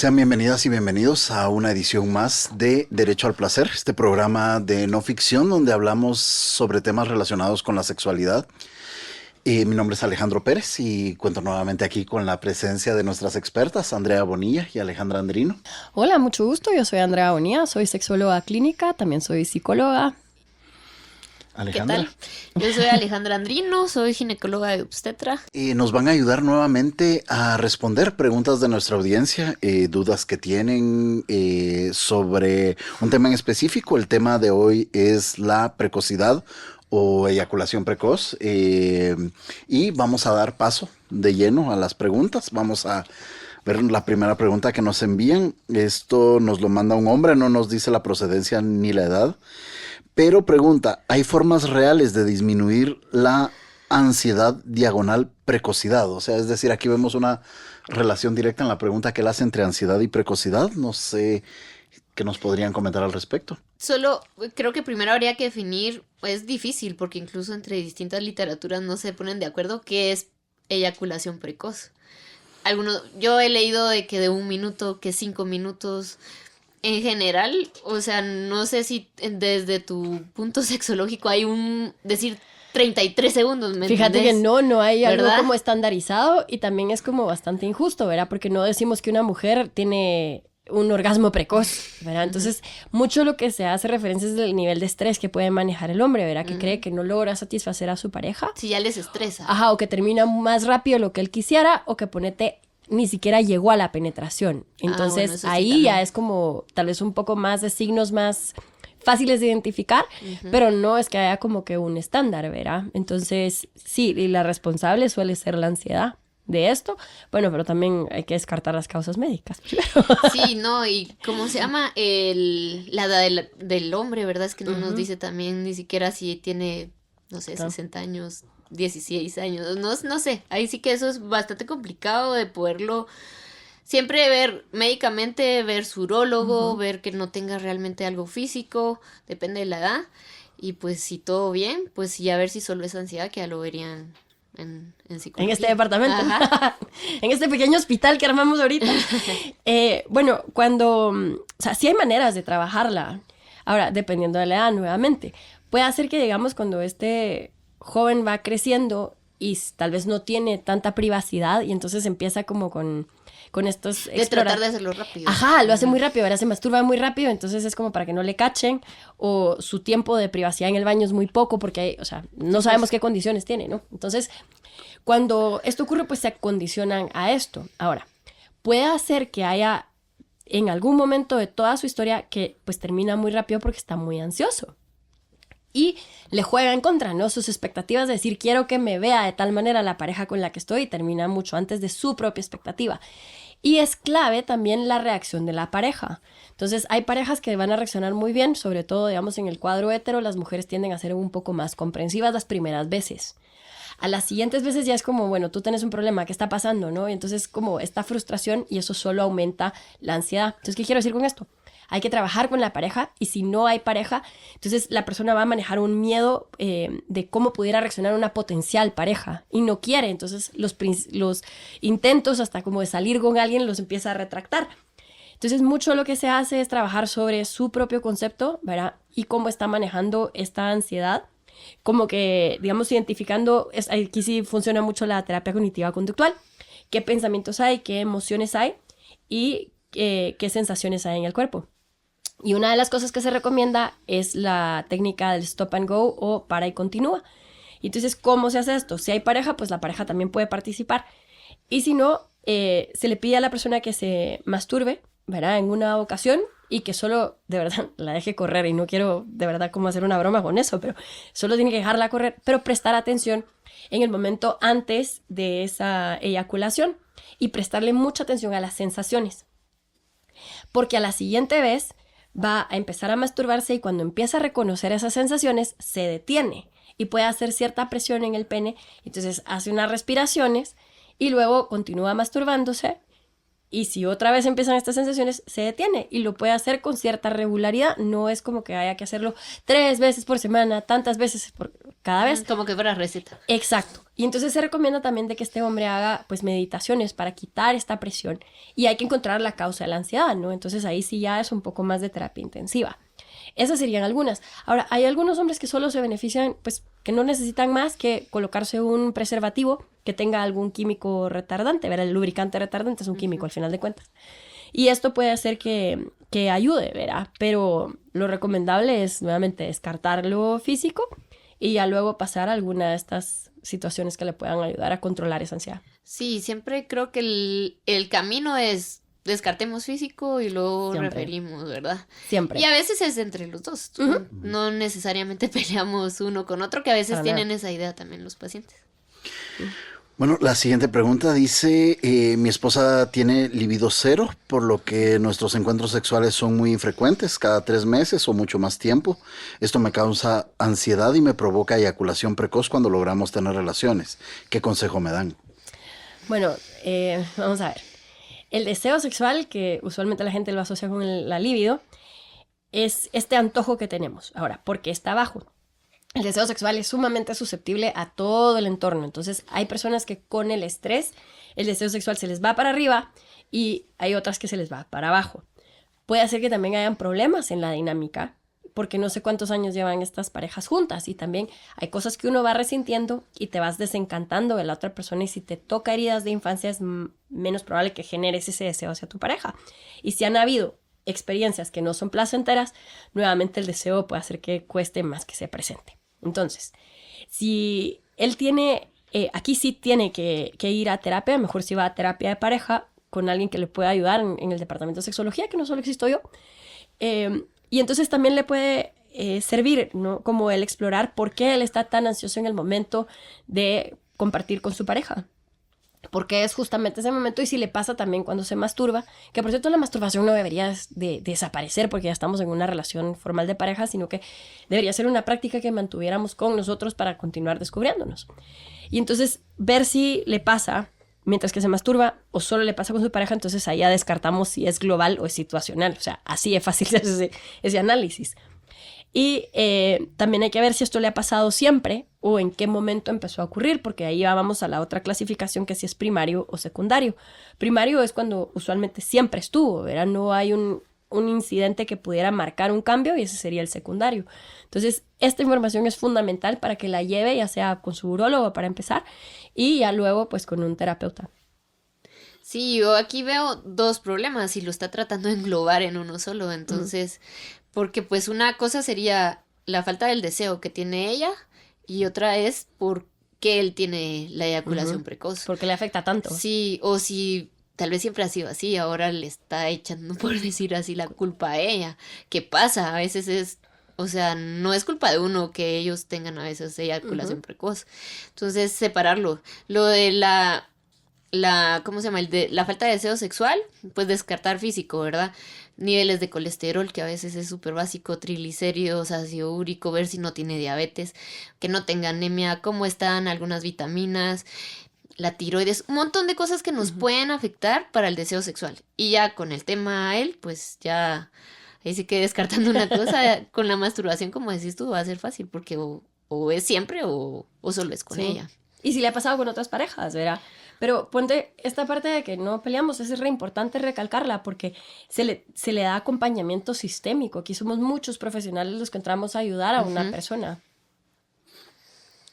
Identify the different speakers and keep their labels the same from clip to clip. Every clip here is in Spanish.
Speaker 1: Sean bienvenidas y bienvenidos a una edición más de Derecho al Placer, este programa de no ficción donde hablamos sobre temas relacionados con la sexualidad. Mi nombre es Alejandro Pérez y cuento nuevamente aquí con la presencia de nuestras expertas, Andrea Bonilla y Alejandra Andrino.
Speaker 2: Hola, mucho gusto. Yo soy Andrea Bonilla, soy sexóloga clínica, también soy psicóloga.
Speaker 1: Alejandra.
Speaker 3: ¿Qué tal? Yo soy Alejandra Andrino, soy ginecóloga y obstetra.
Speaker 1: Nos van a ayudar nuevamente a responder preguntas de nuestra audiencia, dudas que tienen sobre un tema en específico. El tema de hoy es la precocidad o eyaculación precoz, y vamos a dar paso de lleno a las preguntas. Vamos a ver la primera pregunta que nos envían. Esto nos lo manda un hombre, no nos dice la procedencia ni la edad, pero pregunta: ¿hay formas reales de disminuir la ansiedad diagonal precocidad? O sea, es decir, aquí vemos una relación directa en la pregunta que él hace entre ansiedad y precocidad. No sé qué nos podrían comentar al respecto.
Speaker 3: Solo creo que primero habría que definir, es difícil porque incluso entre distintas literaturas no se ponen de acuerdo qué es eyaculación precoz. Yo he leído de que de 1 minuto, que 5 minutos. En general, o sea, no sé si desde tu punto sexológico hay decir 33 segundos, ¿me
Speaker 2: Fíjate
Speaker 3: entendés?
Speaker 2: que no hay algo
Speaker 3: ¿Verdad?
Speaker 2: como estandarizado y también es como bastante injusto, ¿verdad? Porque no decimos que una mujer tiene un orgasmo precoz, ¿verdad? Entonces, mucho lo que se hace referencia es del nivel de estrés que puede manejar el hombre, ¿verdad? Que cree que no logra satisfacer a su pareja.
Speaker 3: Si ya les estresa.
Speaker 2: Ajá, o que termina más rápido lo que él quisiera, o que ni siquiera llegó a la penetración. Entonces,
Speaker 3: bueno, eso sí
Speaker 2: ahí
Speaker 3: también.
Speaker 2: ya es como tal vez un poco más de signos más fáciles de identificar, pero no es que haya como que un estándar, ¿verdad? Entonces, sí, y la responsable suele ser la ansiedad de esto. Bueno, pero también hay que descartar las causas médicas primero.
Speaker 3: Sí, no, y ¿cómo se llama? La edad del hombre, ¿verdad? Es que no nos dice también ni siquiera si tiene, no sé, 60 años, 16 años, no sé. Ahí sí que eso es bastante complicado de poderlo siempre ver médicamente, ver su urólogo, ver que no tenga realmente algo físico, depende de la edad. Y pues si todo bien, pues y a ver si solo es ansiedad, que ya lo verían en psicología.
Speaker 2: En este departamento,
Speaker 3: Ajá.
Speaker 2: en este pequeño hospital que armamos ahorita. Bueno, o sea, sí hay maneras de trabajarla. Ahora, dependiendo de la edad, nuevamente, puede hacer que, digamos, cuando este joven va creciendo y tal vez no tiene tanta privacidad y entonces empieza como con estos
Speaker 3: De tratar de hacerlo rápido.
Speaker 2: Ajá, lo hace muy rápido, ahora se masturba muy rápido, entonces es como para que no le cachen, o su tiempo de privacidad en el baño es muy poco porque hay, o sea, no sabemos qué condiciones tiene, ¿no? Entonces, cuando esto ocurre, pues se acondicionan a esto. Ahora, puede hacer que haya en algún momento de toda su historia que pues termina muy rápido porque está muy ansioso. Y le juega en contra, ¿no? Sus expectativas de decir, quiero que me vea de tal manera la pareja con la que estoy, y termina mucho antes de su propia expectativa. Y es clave también la reacción de la pareja. Entonces, hay parejas que van a reaccionar muy bien, sobre todo, digamos, en el cuadro hetero, las mujeres tienden a ser un poco más comprensivas las primeras veces. A las siguientes veces ya es como, bueno, tú tienes un problema, ¿qué está pasando, no? Y entonces como esta frustración y eso solo aumenta la ansiedad. Entonces, ¿qué quiero decir con esto? Hay que trabajar con la pareja y si no hay pareja, entonces la persona va a manejar un miedo de cómo pudiera reaccionar una potencial pareja y no quiere. Entonces los intentos hasta como de salir con alguien los empieza a retractar. Entonces mucho lo que se hace es trabajar sobre su propio concepto, ¿verdad? Y cómo está manejando esta ansiedad. Como que, digamos, identificando, aquí sí funciona mucho la terapia cognitiva conductual, qué pensamientos hay, qué emociones hay y qué sensaciones hay en el cuerpo. Y una de las cosas que se recomienda es la técnica del stop and go o para y continúa. Y entonces, ¿cómo se hace esto? Si hay pareja, pues la pareja también puede participar. Y si no, se le pide a la persona que se masturbe, ¿verdad? En una ocasión y que solo, de verdad, la deje correr. Y no quiero, de verdad, como hacer una broma con eso, pero solo tiene que dejarla correr, pero prestar atención en el momento antes de esa eyaculación y prestarle mucha atención a las sensaciones. Porque a la siguiente vez va a empezar a masturbarse y cuando empieza a reconocer esas sensaciones, se detiene y puede hacer cierta presión en el pene. Entonces hace unas respiraciones y luego continúa masturbándose Y si otra vez empiezan estas sensaciones, se detiene y lo puede hacer con cierta regularidad. No es como que haya que hacerlo 3 veces por semana, tantas veces por cada vez.
Speaker 3: Como que fuera receta.
Speaker 2: Exacto. Y entonces se recomienda también de que este hombre haga pues meditaciones para quitar esta presión. Y hay que encontrar la causa de la ansiedad, ¿no? Entonces ahí sí ya es un poco más de terapia intensiva. Esas serían algunas. Ahora, hay algunos hombres que solo se benefician, pues, que no necesitan más que colocarse un preservativo que tenga algún químico retardante. ¿Verdad? El lubricante retardante es un químico al final de cuentas. Y esto puede hacer que ayude, ¿verdad? Pero lo recomendable es nuevamente descartar lo físico y ya luego pasar a alguna de estas situaciones que le puedan ayudar a controlar esa ansiedad.
Speaker 3: Sí, siempre creo que el camino es descartemos físico y luego
Speaker 2: Siempre.
Speaker 3: referimos, ¿verdad?
Speaker 2: Siempre.
Speaker 3: Y a veces es entre los dos. No necesariamente peleamos uno con otro, que a veces
Speaker 2: Para
Speaker 3: tienen
Speaker 2: nada.
Speaker 3: esa idea también los pacientes.
Speaker 1: Bueno, la siguiente pregunta dice, mi esposa tiene libido cero, por lo que nuestros encuentros sexuales son muy infrecuentes, cada 3 meses o mucho más tiempo. Esto me causa ansiedad y me provoca eyaculación precoz cuando logramos tener relaciones. ¿Qué consejo me dan?
Speaker 2: Bueno, vamos a ver. El deseo sexual, que usualmente la gente lo asocia con la libido, es este antojo que tenemos. Ahora, ¿por qué está bajo? El deseo sexual es sumamente susceptible a todo el entorno. Entonces, hay personas que con el estrés, el deseo sexual se les va para arriba y hay otras que se les va para abajo. Puede hacer que también hayan problemas en la dinámica, porque no sé cuántos años llevan estas parejas juntas y también hay cosas que uno va resintiendo y te vas desencantando de la otra persona y si te toca heridas de infancia es menos probable que generes ese deseo hacia tu pareja. Y si han habido experiencias que no son placenteras, nuevamente el deseo puede hacer que cueste más que se presente. Entonces, si él tiene, aquí sí tiene que ir a terapia, mejor si va a terapia de pareja con alguien que le pueda ayudar en el departamento de sexología, que no solo existo yo. Y entonces también le puede servir, ¿no? Como el explorar por qué él está tan ansioso en el momento de compartir con su pareja. Porque es justamente ese momento y si le pasa también cuando se masturba, que por cierto la masturbación no debería de desaparecer porque ya estamos en una relación formal de pareja, sino que debería ser una práctica que mantuviéramos con nosotros para continuar descubriéndonos. Y entonces ver si le pasa mientras que se masturba o solo le pasa con su pareja, entonces ahí ya descartamos si es global o es situacional. O sea, así es fácil hacer ese análisis. Y también hay que ver si esto le ha pasado siempre o en qué momento empezó a ocurrir, porque ahí ya vamos a la otra clasificación que si es primario o secundario. Primario es cuando usualmente siempre estuvo, ¿verdad? No hay un incidente que pudiera marcar un cambio y ese sería el secundario. Entonces, esta información es fundamental para que la lleve, ya sea con su urólogo para empezar y ya luego pues con un terapeuta.
Speaker 3: Sí, yo aquí veo 2 problemas y lo está tratando de englobar en uno solo, entonces, porque pues una cosa sería la falta del deseo que tiene ella y otra es por qué él tiene la eyaculación precoz.
Speaker 2: ¿Por qué le afecta tanto?
Speaker 3: Sí, o si tal vez siempre ha sido así, ahora le está echando, por decir así, la culpa a ella. ¿Qué pasa? A veces es, o sea, no es culpa de uno que ellos tengan a veces eyaculación precoz. Entonces, separarlo. Lo de ¿cómo se llama? La falta de deseo sexual, pues descartar físico, ¿verdad? Niveles de colesterol, que a veces es súper básico, triglicéridos, ácido úrico, ver si no tiene diabetes, que no tenga anemia, cómo están algunas vitaminas, la tiroides, un montón de cosas que nos pueden afectar para el deseo sexual. Y ya con el tema a él, pues ya, ahí sí que descartando una cosa, con la masturbación, como decís tú, va a ser fácil, porque o es siempre o solo es con ella.
Speaker 2: Y si le ha pasado con otras parejas, ¿verdad? Pero ponte esta parte de que no peleamos, es re importante recalcarla porque se le da acompañamiento sistémico. Aquí somos muchos profesionales los que entramos a ayudar a una persona.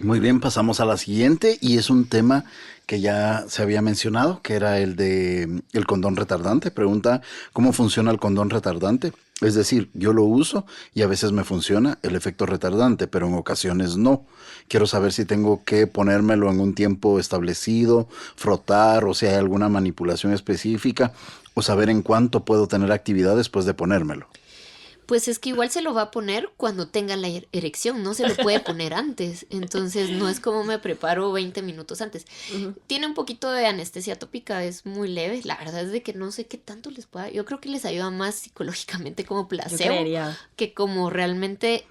Speaker 1: Muy bien, pasamos a la siguiente y es un tema que ya se había mencionado, que era el de el condón retardante. Pregunta, ¿cómo funciona el condón retardante? Es decir, yo lo uso y a veces me funciona el efecto retardante, pero en ocasiones no. Quiero saber si tengo que ponérmelo en un tiempo establecido, frotar o si hay alguna manipulación específica o saber en cuánto puedo tener actividad después de ponérmelo.
Speaker 3: Pues es que igual se lo va a poner cuando tenga la erección, no se lo puede poner antes. Entonces no es como me preparo 20 minutos antes. Tiene un poquito de anestesia tópica, es muy leve. La verdad es de que no sé qué tanto les pueda. Yo creo que les ayuda más psicológicamente como placebo que como realmente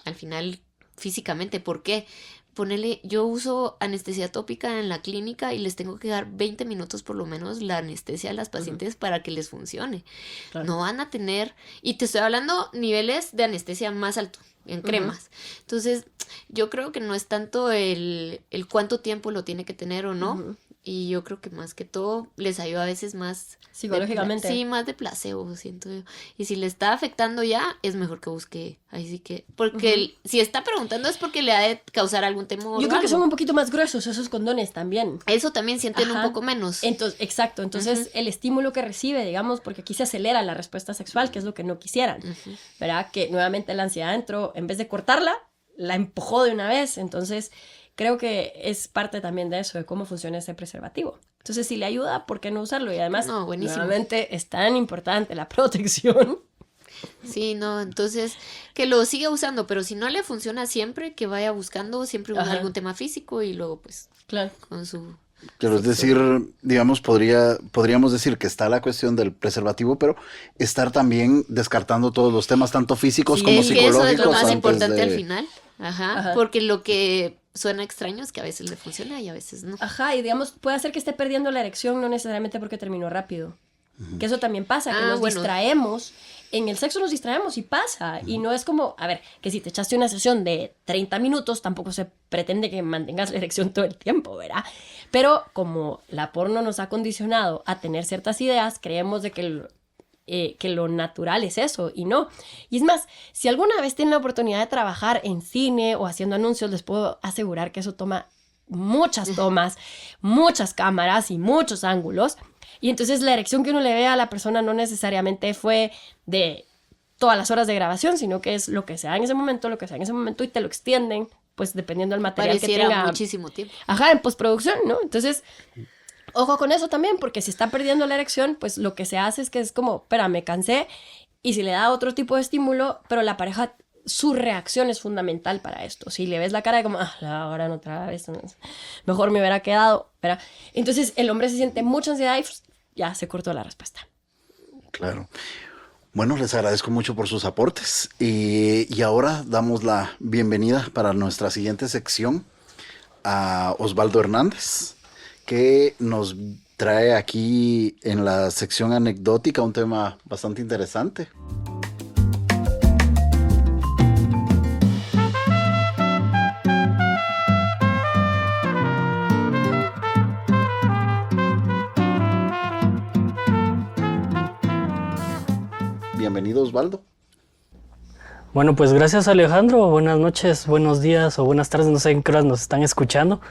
Speaker 3: al final físicamente. ¿Por qué? ponele, yo uso anestesia tópica en la clínica y les tengo que dar 20 minutos por lo menos la anestesia a las pacientes para que les funcione. Claro. No van a tener, y te estoy hablando niveles de anestesia más alto, en cremas. Entonces, yo creo que no es tanto el cuánto tiempo lo tiene que tener o no. Y yo creo que más que todo les ayuda a veces más...
Speaker 2: Psicológicamente.
Speaker 3: Sí, más de placebo, siento yo. Y si le está afectando ya, es mejor que busque. Ahí sí que... Porque si está preguntando es porque le ha de causar algún temor.
Speaker 2: Yo creo que son un poquito más gruesos esos condones también.
Speaker 3: Eso también sienten un poco menos.
Speaker 2: Entonces, exacto. Entonces, el estímulo que recibe, digamos, porque aquí se acelera la respuesta sexual, que es lo que no quisieran. ¿Verdad? Que nuevamente la ansiedad entró, en vez de cortarla, la empujó de una vez. Entonces... creo que es parte también de eso, de cómo funciona ese preservativo. Entonces, si le ayuda, ¿por qué no usarlo? Y además, nuevamente, es tan importante la protección.
Speaker 3: Sí, no, entonces, que lo siga usando, pero si no le funciona siempre, que vaya buscando siempre algún tema físico y luego, pues, con su...
Speaker 1: Pero es decir, digamos, podríamos decir que está la cuestión del preservativo, pero estar también descartando todos los temas, tanto físicos como psicológicos.
Speaker 3: Eso es lo más importante al final. Porque lo que suena extraño es que a veces le funciona y a veces no.
Speaker 2: Y digamos, puede hacer que esté perdiendo la erección, no necesariamente porque terminó rápido. Que eso también pasa, que nos distraemos. En el sexo nos distraemos y pasa. Y no es como, a ver, que si te echaste una sesión de 30 minutos, tampoco se pretende que mantengas la erección todo el tiempo, ¿verdad? Pero como la porno nos ha condicionado a tener ciertas ideas, creemos de que lo natural es eso, y no. Y es más, si alguna vez tienen la oportunidad de trabajar en cine o haciendo anuncios, les puedo asegurar que eso toma muchas tomas, muchas cámaras y muchos ángulos. Y entonces la erección que uno le ve a la persona no necesariamente fue de todas las horas de grabación, sino que es lo que sea en ese momento, y te lo extienden, pues dependiendo del material que tenga.
Speaker 3: Muchísimo tiempo.
Speaker 2: En postproducción, ¿no? Entonces... ojo con eso también, porque si está perdiendo la erección, pues lo que se hace es que es como, espera, me cansé, y si le da otro tipo de estímulo, pero la pareja, su reacción es fundamental para esto. Si le ves la cara de como, ahora no otra vez, mejor me hubiera quedado, ¿verdad? Entonces el hombre se siente mucha ansiedad y ya se cortó la respuesta.
Speaker 1: Claro. Bueno, les agradezco mucho por sus aportes y ahora damos la bienvenida para nuestra siguiente sección a Osvaldo Hernández, que nos trae aquí en la sección anecdótica un tema bastante interesante. Bienvenido, Osvaldo.
Speaker 4: Bueno, pues gracias, Alejandro. Buenas noches, buenos días o buenas tardes, no sé en qué horas nos están escuchando.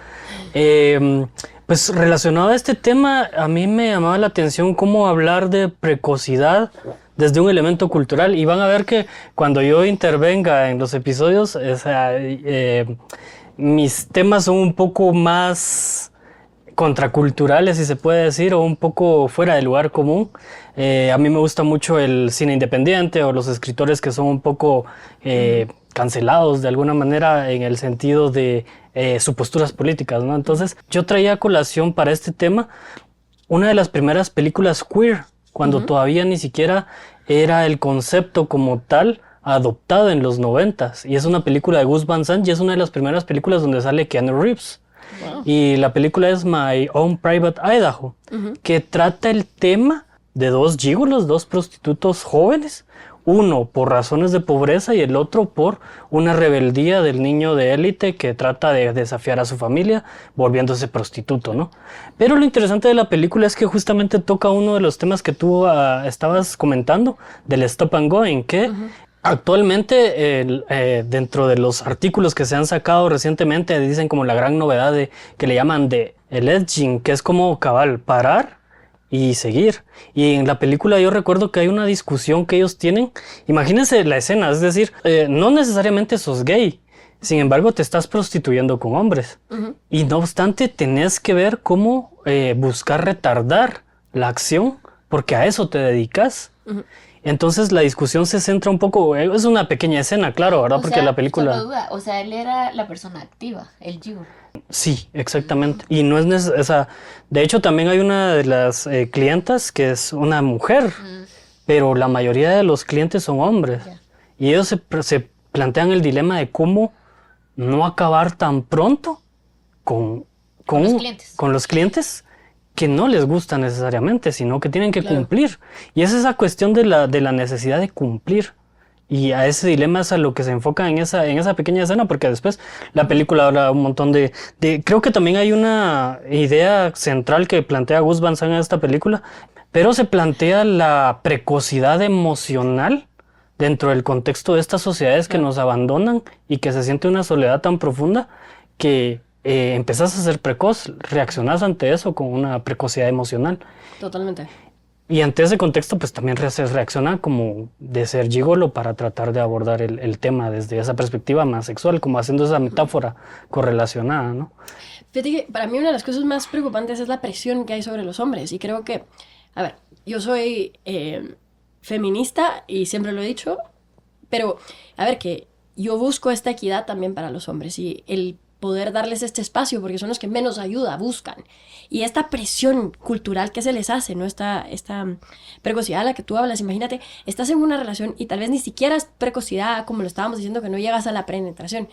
Speaker 4: Pues relacionado a este tema, a mí me llamaba la atención cómo hablar de precocidad desde un elemento cultural. Y van a ver que cuando yo intervenga en los episodios, mis temas son un poco más contraculturales, si se puede decir, o un poco fuera del lugar común. A mí me gusta mucho el cine independiente o los escritores que son un poco cancelados de alguna manera en el sentido de sus posturas políticas, ¿no? Entonces yo traía a colación para este tema una de las primeras películas queer, cuando todavía ni siquiera era el concepto como tal adoptado en los 90s, y es una película de Gus Van Sant y es una de las primeras películas donde sale Keanu Reeves. Wow. Y la película es My Own Private Idaho, que trata el tema de dos gigolos, dos prostitutos jóvenes, uno por razones de pobreza y el otro por una rebeldía del niño de élite que trata de desafiar a su familia volviéndose prostituto, ¿no? Pero lo interesante de la película es que justamente toca uno de los temas que tú estabas comentando, del stop and going, que actualmente dentro de los artículos que se han sacado recientemente dicen como la gran novedad que le llaman de el edging, que es como parar y seguir. Y en la película yo recuerdo que hay una discusión que ellos tienen. Imagínense la escena, es decir, no necesariamente sos gay, sin embargo te estás prostituyendo con hombres. Y no obstante tenés que ver cómo buscar retardar la acción, porque a eso te dedicas. Entonces la discusión se centra un poco, es una pequeña escena, claro, ¿verdad? Porque la película...
Speaker 3: Solo duda, o sea, él era la persona activa, el gigolo.
Speaker 4: Sí, exactamente. Y no es de hecho también hay una de las clientas que es una mujer, pero la mayoría de los clientes son hombres. Y ellos se plantean el dilema de cómo no acabar tan pronto con los clientes que no les gusta necesariamente, sino que tienen que cumplir. Y es esa cuestión de la necesidad de cumplir. Y a ese dilema es a lo que se enfoca en esa pequeña escena, porque después la película habla un montón de... Creo que también hay una idea central que plantea Gus Van Sant en esta película, pero se plantea la precocidad emocional dentro del contexto de estas sociedades que nos abandonan y que se siente una soledad tan profunda que empezás a ser precoz, reaccionás ante eso con una precocidad emocional.
Speaker 2: Totalmente.
Speaker 4: Y ante ese contexto, pues también se reacciona como de ser gigolo para tratar de abordar el tema desde esa perspectiva más sexual, como haciendo esa metáfora correlacionada, ¿no?
Speaker 2: Fíjate que para mí una de las cosas más preocupantes es la presión que hay sobre los hombres. Y creo que, a ver, yo soy feminista y siempre lo he dicho, pero, a ver, que yo busco esta equidad también para los hombres y el poder darles este espacio, porque son los que menos ayuda buscan. Y esta presión cultural que se les hace, ¿no? Esta precocidad a la que tú hablas, imagínate, estás en una relación y tal vez ni siquiera es precocidad, como lo estábamos diciendo, que no llegas a la penetración,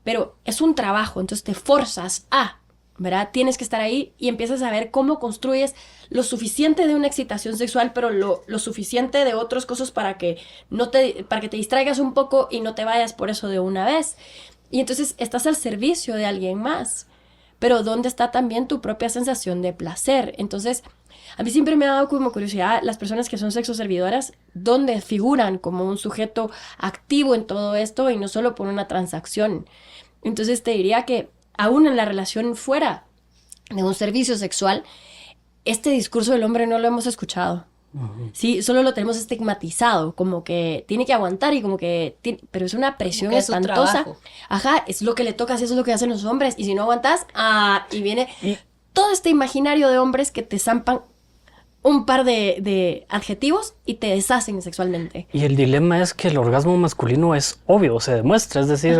Speaker 2: pero es un trabajo, entonces te forzas a, ¿verdad? Tienes que estar ahí y empiezas a ver cómo construyes lo suficiente de una excitación sexual, pero lo suficiente de otras cosas para que te distraigas un poco y no te vayas por eso de una vez. Y entonces estás al servicio de alguien más. Pero ¿dónde está también tu propia sensación de placer? Entonces, a mí siempre me ha dado como curiosidad las personas que son sexoservidoras, ¿dónde figuran como un sujeto activo en todo esto y no solo por una transacción? Entonces te diría que aún en la relación fuera de un servicio sexual, este discurso del hombre no lo hemos escuchado. Sí, solo lo tenemos estigmatizado, como que tiene que aguantar y como que... pero es una presión espantosa. Ajá, es lo que le toca, eso es lo que hacen los hombres. Y si no aguantas, y viene todo este imaginario de hombres que te zampan un par de adjetivos y te deshacen sexualmente.
Speaker 4: Y el dilema es que el orgasmo masculino es obvio, se demuestra, es decir,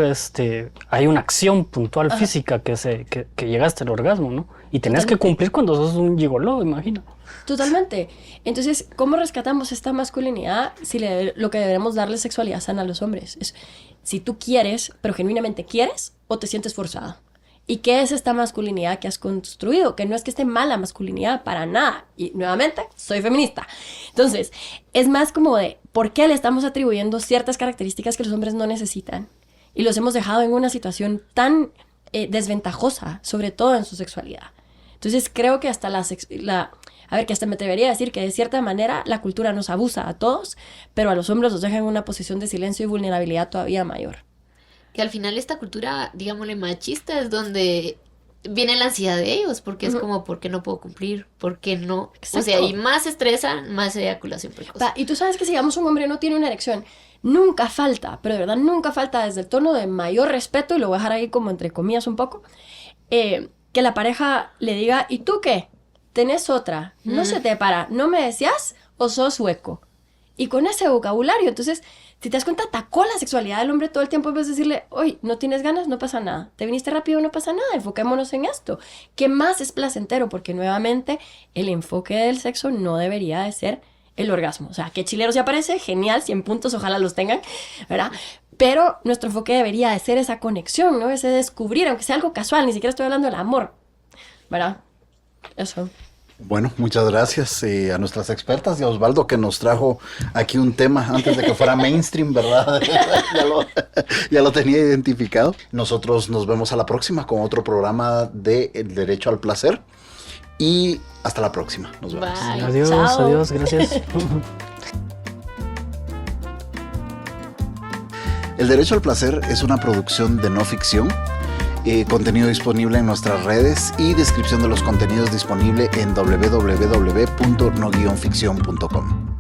Speaker 4: hay una acción puntual física que llegaste al orgasmo, ¿no? Y tenés que cumplir cuando sos un gigoló, imagino.
Speaker 2: Totalmente. Entonces, ¿cómo rescatamos esta masculinidad si lo que debemos darle sexualidad sana a los hombres? Es si tú quieres, pero genuinamente quieres, o te sientes forzada. ¿Y qué es esta masculinidad que has construido? Que no es que esté mala masculinidad para nada. Y nuevamente, soy feminista. Entonces, es más como de por qué le estamos atribuyendo ciertas características que los hombres no necesitan. Y los hemos dejado en una situación tan desventajosa, sobre todo en su sexualidad. Entonces, creo que hasta que hasta me atrevería a decir que de cierta manera la cultura nos abusa a todos, pero a los hombres los deja en una posición de silencio y vulnerabilidad todavía mayor.
Speaker 3: Que al final esta cultura, digámosle, machista es donde viene la ansiedad de ellos, porque es como, ¿por qué no puedo cumplir? ¿Por qué no?
Speaker 2: Exacto.
Speaker 3: O sea, y más estresa, más eyaculación precoz.
Speaker 2: Y tú sabes que si digamos un hombre no tiene una erección, nunca falta, pero de verdad nunca falta desde el tono de mayor respeto, y lo voy a dejar ahí como entre comillas un poco, que la pareja le diga, ¿y tú qué? ¿Tenés otra? ¿No se te para? ¿No me decías o sos hueco? Y con ese vocabulario, entonces, si te das cuenta, atacó la sexualidad del hombre todo el tiempo. Puedes decirle, oye, no tienes ganas, no pasa nada. Te viniste rápido, no pasa nada. Enfoquémonos en esto. ¿Qué más es placentero? Porque nuevamente, el enfoque del sexo no debería de ser el orgasmo. O sea, que chilero se aparece, genial, 100 puntos, ojalá los tengan, ¿verdad? Pero nuestro enfoque debería de ser esa conexión, ¿no? Ese descubrir, aunque sea algo casual, ni siquiera estoy hablando del amor, ¿verdad? Eso.
Speaker 1: Bueno, muchas gracias a nuestras expertas y a Osvaldo que nos trajo aquí un tema antes de que fuera mainstream, ¿verdad? ya lo tenía identificado. Nosotros nos vemos a la próxima con otro programa de El Derecho al Placer y hasta la próxima. Nos vemos.
Speaker 3: Bye.
Speaker 4: Adiós,
Speaker 2: Chao.
Speaker 4: adiós, gracias.
Speaker 1: El Derecho al Placer es una producción de no ficción. Contenido disponible en nuestras redes y descripción de los contenidos disponible en www.no-ficción.com.